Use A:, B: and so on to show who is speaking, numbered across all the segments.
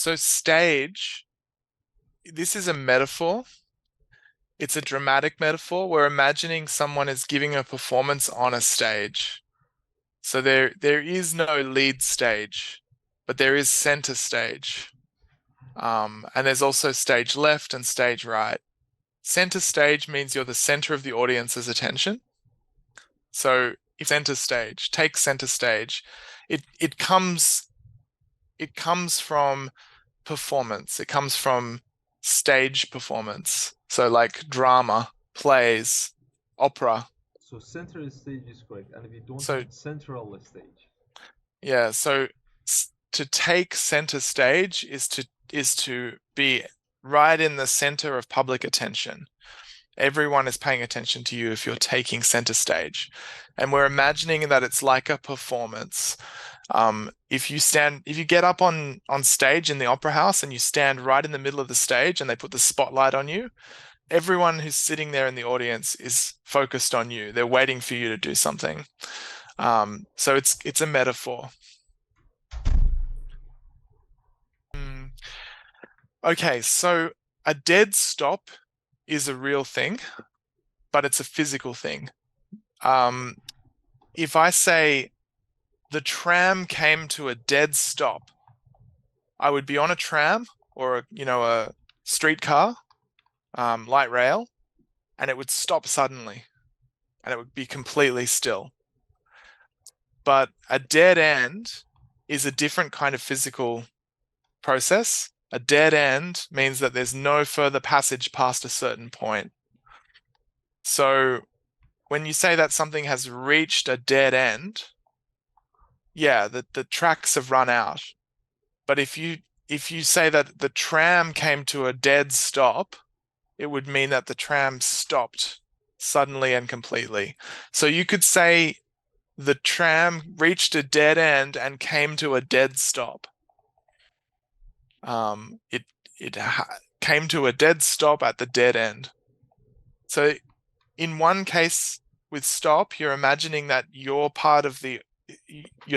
A: So stage, this is a metaphor. It's a dramatic metaphor. We're imagining someone is giving a performance on a stage. So there is no lead stage, but there is center stage. And there's also stage left and stage right. Center stage means you're the center of the audience's attention. So if center stage, take center stage, it comes from performance. It comes from stage performance. So like drama, plays, opera.
B: So central stage is correct, and we don't
A: So
B: have central stage.
A: yeah, so to take center stage is to be right in the center of public attention. Everyone is paying attention to you if you're taking center stage. And we're imagining that it's like a performance. If you get up on stage in the opera house and you stand right in the middle of the stage and they put the spotlight on you, everyone who's sitting there in the audience is focused on you. They're waiting for you to do something. So it's a metaphor. Okay, so a dead stop is a real thing, but it's a physical thing. If I say the tram came to a dead stop, I would be on a tram or a streetcar, light rail, and it would stop suddenly, and it would be completely still. But a dead end is a different kind of physical process. A dead end means that there's no further passage past a certain point. So when you say that something has reached a dead end, yeah, the tracks have run out. But if you say that the tram came to a dead stop, it would mean that the tram stopped suddenly and completely. So you could say the tram reached a dead end and came to a dead stop. It came to a dead stop at the dead end. So in one case with stop, you're imagining that you're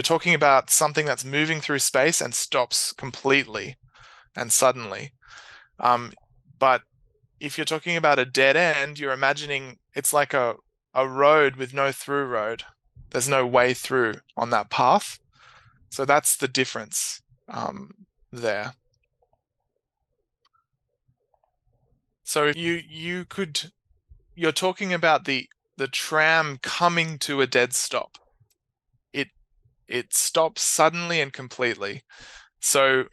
A: talking about something that's moving through space and stops completely and suddenly. But if you're talking about a dead end, you're imagining it's like a road with no through road. There's no way through on that path. So that's the difference there. So you're talking about the tram coming to a dead stop. It stops suddenly and completely. So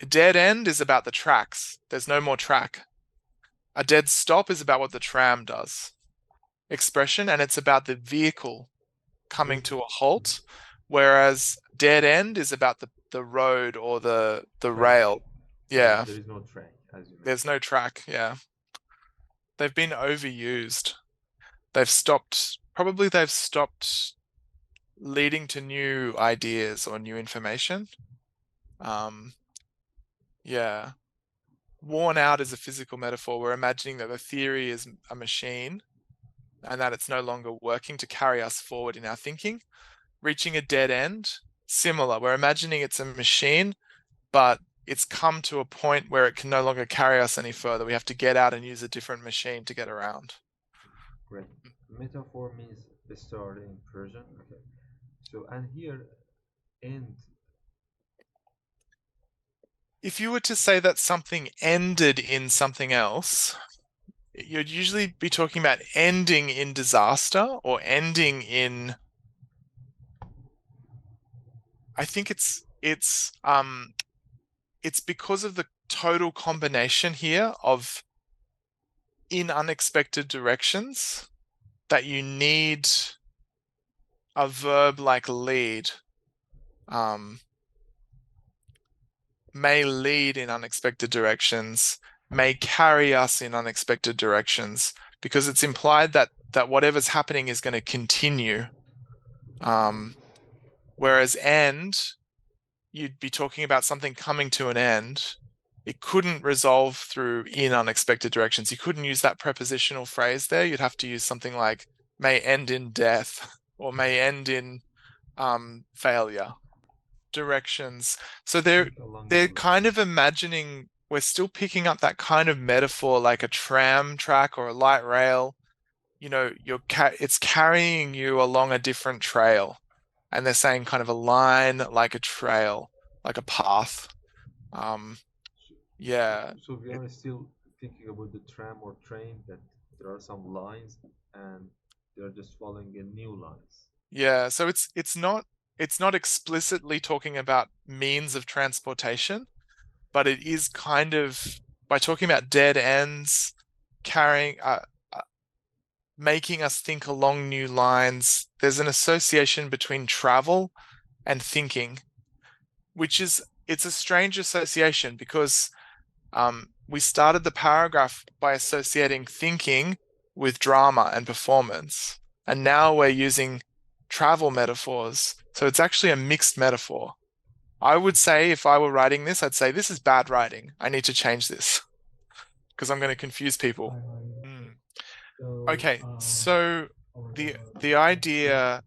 A: a dead end is about the tracks. There's no more track. A dead stop is about what the tram does. Expression, and it's about the vehicle coming to a halt, whereas dead end is about the road or the rail. Yeah.
B: There is no track, as you mentioned.
A: There's no track, yeah. They've been overused. Probably they've stopped leading to new ideas or new information. Yeah. Worn out is a physical metaphor. We're imagining that the theory is a machine and that it's no longer working to carry us forward in our thinking. Reaching a dead end, similar. We're imagining it's a machine, but it's come to a point where it can no longer carry us any further. We have to get out and use a different machine to get around.
B: Great. Metaphor means the start in Persian. Okay. So, and here, end.
A: If you were to say that something ended in something else, you'd usually be talking about ending in disaster or ending in, I think it's because of the total combination here of in unexpected directions that you need a verb like lead. May lead in unexpected directions, may carry us in unexpected directions, because it's implied that whatever's happening is going to continue. Whereas end, you'd be talking about something coming to an end. It couldn't resolve through in unexpected directions. You couldn't use that prepositional phrase there. You'd have to use something like may end in death or may end in failure directions. So they're
B: Think along
A: they're
B: the
A: kind of imagining we're still picking up that kind of metaphor like a tram track or a light rail. You know, it's carrying you along a different trail. And they're saying kind of a line like a trail, like a path. Um, yeah.
B: So we are still thinking about the tram or train, that there are some lines and they're just following a new lines.
A: Yeah, so it's not explicitly talking about means of transportation, but it is kind of by talking about dead ends, carrying making us think along new lines. There's an association between travel and thinking, which is it's a strange association because we started the paragraph by associating thinking with drama and performance, and now we're using travel metaphors. So it's actually a mixed metaphor. I would say if I were writing this, I'd say this is bad writing. I need to change this because I'm going to confuse people. Okay, so the idea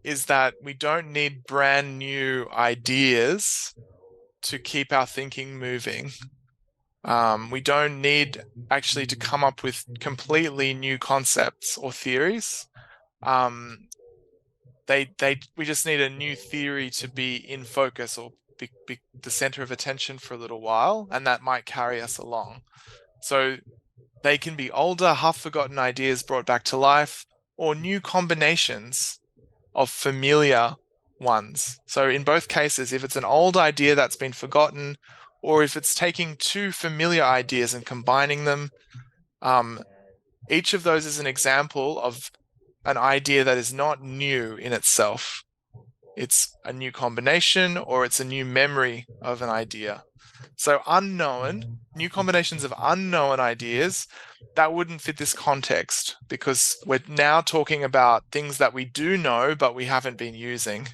A: is that we don't need brand new ideas to keep our thinking moving. We don't need actually to come up with completely new concepts or theories. We just need a new theory to be in focus or be the center of attention for a little while, and that might carry us along. So they can be older, half-forgotten ideas brought back to life, or new combinations of familiar ones. So in both cases, if it's an old idea that's been forgotten, or if it's taking two familiar ideas and combining them, each of those is an example of an idea that is not new in itself. It's a new combination or it's a new memory of an idea. So new combinations of unknown ideas, that wouldn't fit this context because we're now talking about things that we do know, but we haven't been using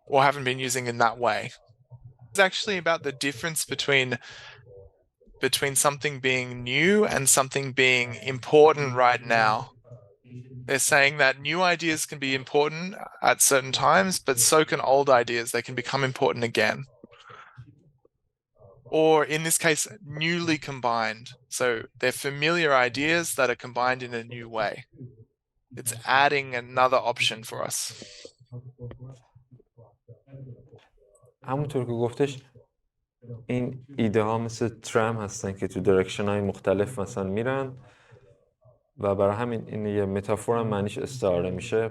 A: or haven't been using in that way. It's actually about the difference between something being new and something being important right now. They're saying that new ideas can be important at certain times, but so can old ideas. They can become important again. Or in this case, newly combined. So they're familiar ideas that are combined in a new way. It's adding another option for us.
C: همونطور که گفتش این ایده ها مثل ترم هستن که تو درکشن های مختلف مثلا میرن و برای همین این یه متافور هم معنیش استعاره میشه